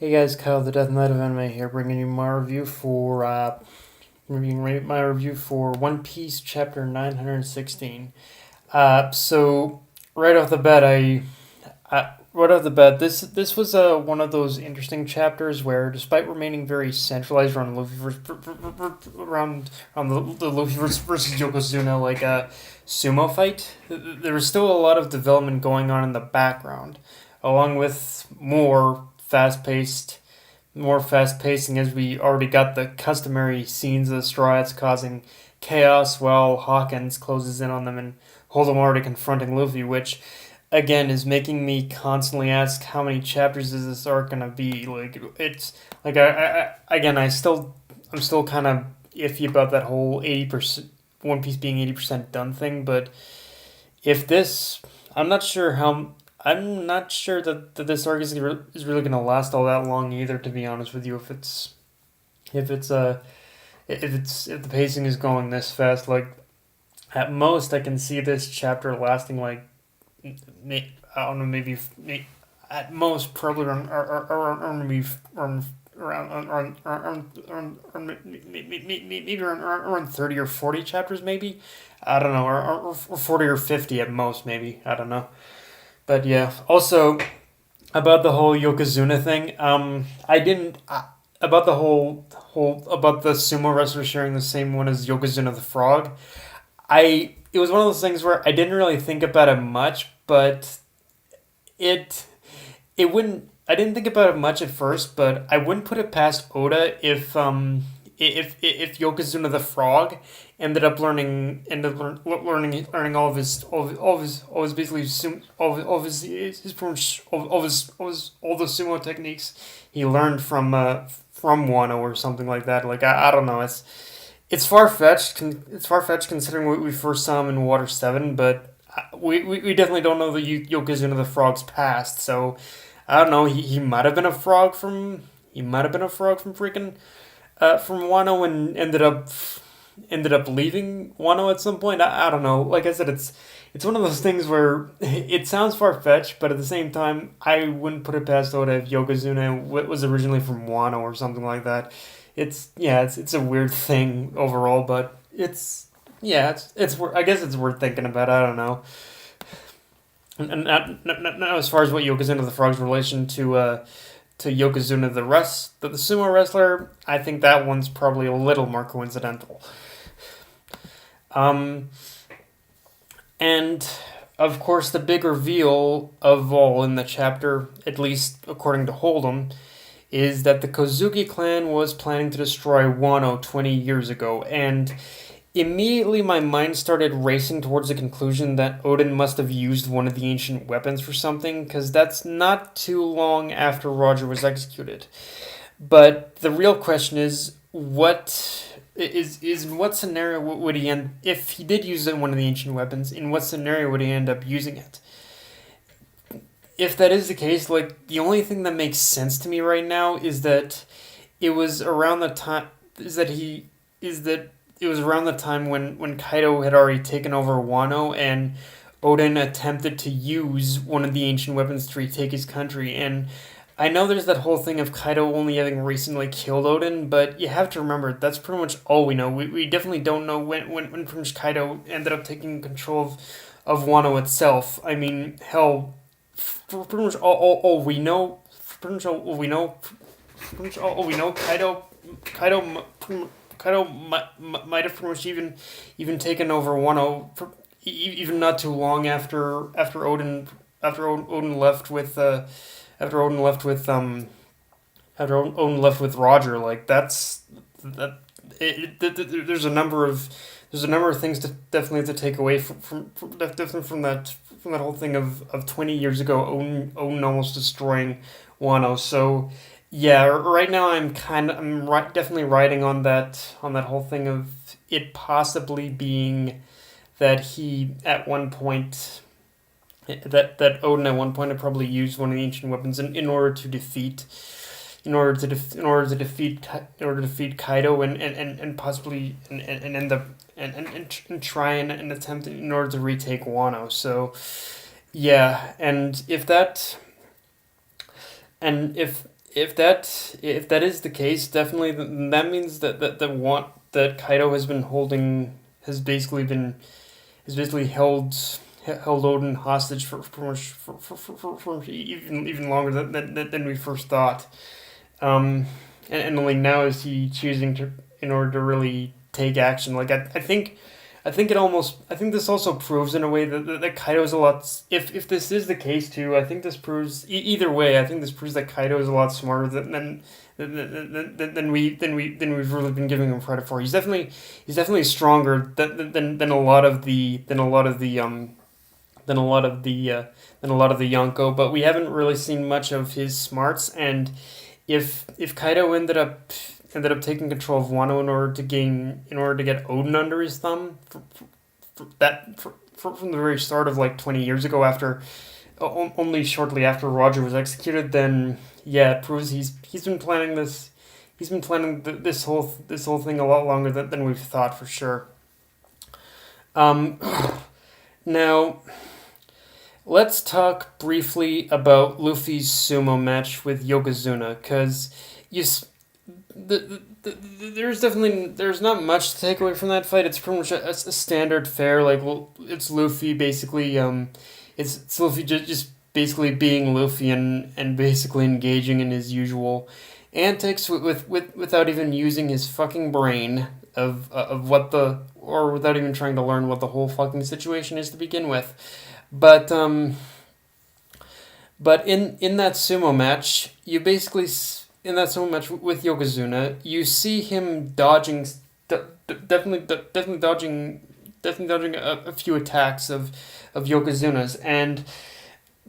Hey guys, Kyle the Death Knight of Anime here, bringing you my review for One Piece chapter 916. So right off the bat, right off the bat, this was one of those interesting chapters where, despite remaining very centralized around Luffy around the Luffy versus Yokozuna sumo fight, there was still a lot of development going on in the background, along with more fast pacing, as we already got the customary scenes of the Straw Hats causing chaos while Hawkins closes in on them and Hold'em already confronting Luffy, which again is making me constantly ask how many chapters is this arc gonna be. Like it's like I'm still kind of iffy about that whole 80% One Piece being 80% done thing, but if this, I'm not sure how. I'm not sure that this arc is really going to last all that long either. To be honest with you, if it's if the pacing is going this fast, like at most I can see this chapter lasting like I don't know, at most probably around 30 or 40 chapters, maybe. I don't know, or 40 or 50 at most, maybe. I don't know. But yeah, also about the whole Yokozuna thing, I didn't. About the about the sumo wrestler sharing the same one as Yokozuna the Frog. It was one of those things where I didn't really think about it much, but it it wouldn't. I didn't think about it much at first, but I wouldn't put it past Oda if Yokozuna the Frog learning all his basically all the sumo techniques he learned from Wano or something like that. Like I don't know. It's far fetched. It's far fetched considering we first saw him in Water 7, but we definitely don't know the Yokozuna the Frog's past. So I don't know. He might have been a frog from freaking from Wano and ended up leaving Wano at some point. I don't know. Like I said, it's one of those things where it sounds far fetched, but at the same time, I wouldn't put it past Oda if Yokozuna was originally from Wano or something like that. It's a weird thing overall, but I guess it's worth thinking about. I don't know. And not as far as what Yokozuna the Frog's relation to Yokozuna the sumo wrestler, I think that one's probably a little more coincidental. Um, and of course, the big reveal of all in the chapter, at least according to Hold'em, is that the Kozuki clan was planning to destroy Wano 20 years ago, and immediately my mind started racing towards the conclusion that Odin must have used one of the ancient weapons for something, because that's not too long after Roger was executed. But the real question is, what scenario would he end if he did use one of the ancient weapons? In what scenario would he end up using it? If that is the case, like the only thing that makes sense to me right now is that it was around the time is that it was around the time when Kaido had already taken over Wano and Odin attempted to use one of the ancient weapons to retake his country. And I know there's that whole thing of Kaido only having recently killed Odin, but you have to remember that's pretty much all we know. We definitely don't know when pretty much Kaido ended up taking control of Wano itself. I mean, hell, for pretty much all we know, pretty much all we know, pretty much all we know, Kaido might have pretty much even taken over Wano, even not too long Odin left with after Odin left with Odin left with Roger. Like that. There's a number of things to definitely to take away definitely from that whole thing of 20 years ago Odin almost destroying Wano. So yeah, right now definitely riding on that whole thing of it possibly being that he at one point that Odin at one point had probably used one of the ancient weapons in order to defeat in order to defeat Kaido and possibly and end up and try and attempt in order to retake Wano. So yeah, and if if that is the case, definitely that means that the want that Kaido has been holding has basically held Odin hostage for even longer than we first thought. And only now is he choosing to in order to really take action. Like I think this also proves in a way that Kaido is a lot. If this is the case too, I think this proves either way. I think this proves that Kaido is a lot smarter than we've really been giving him credit for. He's definitely stronger than a lot of the than a lot of the than a lot of the Yonko. But we haven't really seen much of his smarts. And if Kaido ended up taking control of Wano in order to get Odin under his thumb from the very start of like 20 years ago, after only shortly after Roger was executed, then yeah, it proves he's been planning this. He's been planning this whole thing a lot longer than we've thought for sure. Um, Now, let's talk briefly about Luffy's sumo match with Yokozuna, because you there's not much to take away from that fight. It's pretty much a standard fare. Like, well, it's Luffy basically. It's Luffy just basically being Luffy and basically engaging in his usual antics without even using his fucking brain of what the or without even trying to learn what the whole fucking situation is to begin with. But in that sumo match, you basically in that sumo match with Yokozuna, you see him dodging, definitely dodging a few attacks of Yokozuna's. And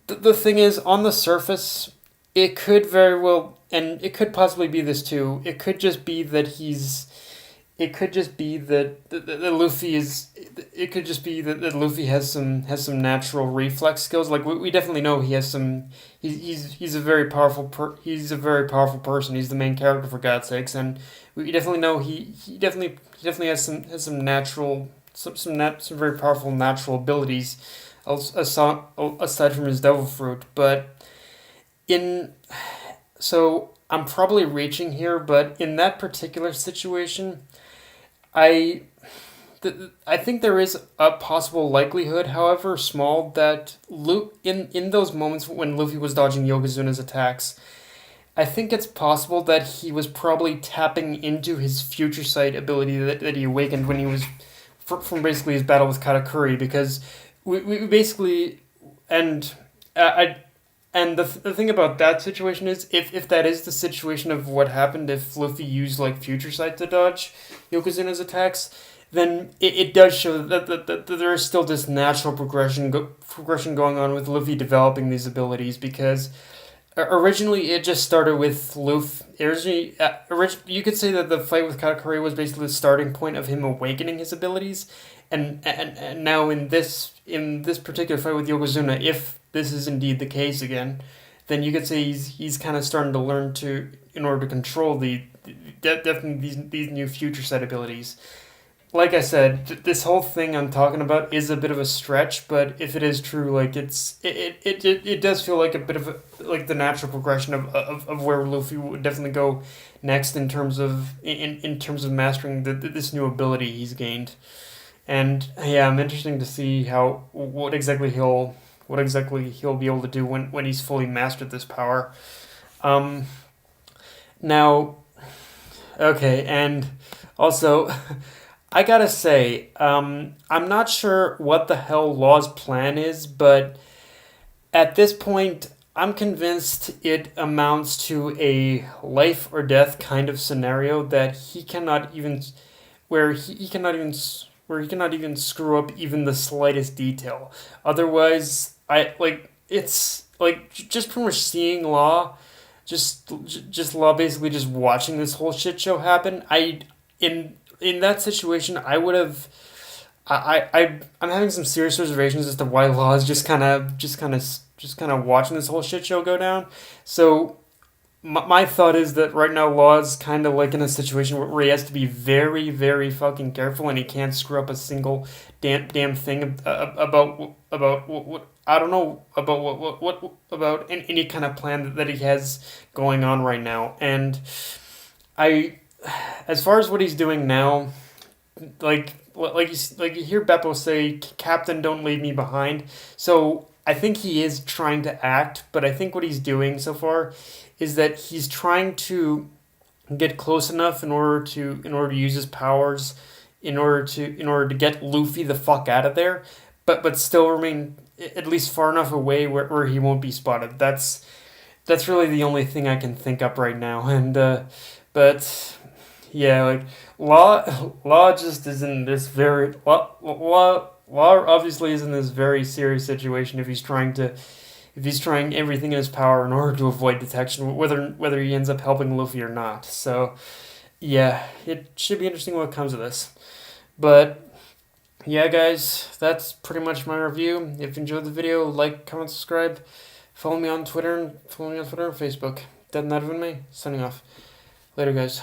the thing is, on the surface, it could very well, and it could possibly be this too. It could just be that he's. It could just be that Luffy is. It could just be that Luffy has some natural reflex skills. Like we definitely know he has some. He's a very powerful he's a very powerful person. He's the main character, for God's sakes, and we definitely know he definitely has some natural some very powerful natural abilities, aside from his devil fruit. But in so I'm probably reaching here, but in that particular situation, I I think there is a possible likelihood, however small, that in those moments when Luffy was dodging Yokozuna's attacks, I think it's possible that he was probably tapping into his future sight ability that he awakened when he was from basically his battle with Katakuri, because we basically and I and the thing about that situation is, if that is the situation of what happened, if Luffy used like future sight to dodge Yokozuna's attacks, then it does show that there is still this natural progression going on with Luffy developing these abilities, because originally it just started with Luffy. You could say that the fight with Katakuri was basically the starting point of him awakening his abilities, and now in this particular fight with Yokozuna, if this is indeed the case again, then you could say he's kind of starting to learn to in order to control definitely these new future set abilities. Like I said, this whole thing I'm talking about is a bit of a stretch, but if it is true, like it does feel like a bit of like the natural progression of where Luffy would definitely go next in terms of mastering this new ability he's gained. And yeah, I'm interested to see what exactly he'll be able to do when he's fully mastered this power. Um, Now, okay, and also, I gotta say, I'm not sure what the hell Law's plan is, but at this point, I'm convinced it amounts to a life or death kind of scenario that he cannot even, where he cannot even, where he cannot even screw up even the slightest detail. Otherwise, it's like just pretty much seeing Law just Law basically just watching this whole shit show happen. In that situation, I would have. I'm having some serious reservations as to why Law is just kind of watching this whole shit show go down. So my thought is that right now Law is kind of like in a situation where he has to be very, very fucking careful, and he can't screw up a single damn thing about what I don't know about what about any kind of plan that he has going on right now. And I, as far as what he's doing now, like you hear Beppo say, "Captain, don't leave me behind." So I think he is trying to act, but I think what he's doing so far is that he's trying to get close enough in order to use his powers, in order to get Luffy the fuck out of there, but still remain at least far enough away where he won't be spotted. That's really the only thing I can think up right now. And but yeah, like Law just is in this very Law obviously is in this very serious situation if he's trying everything in his power in order to avoid detection, whether he ends up helping Luffy or not. So yeah, it should be interesting what comes of this. But yeah, guys, that's pretty much my review. If you enjoyed the video, like, comment, subscribe. Follow me on Twitter and Facebook. That and me. Signing off. Later, guys.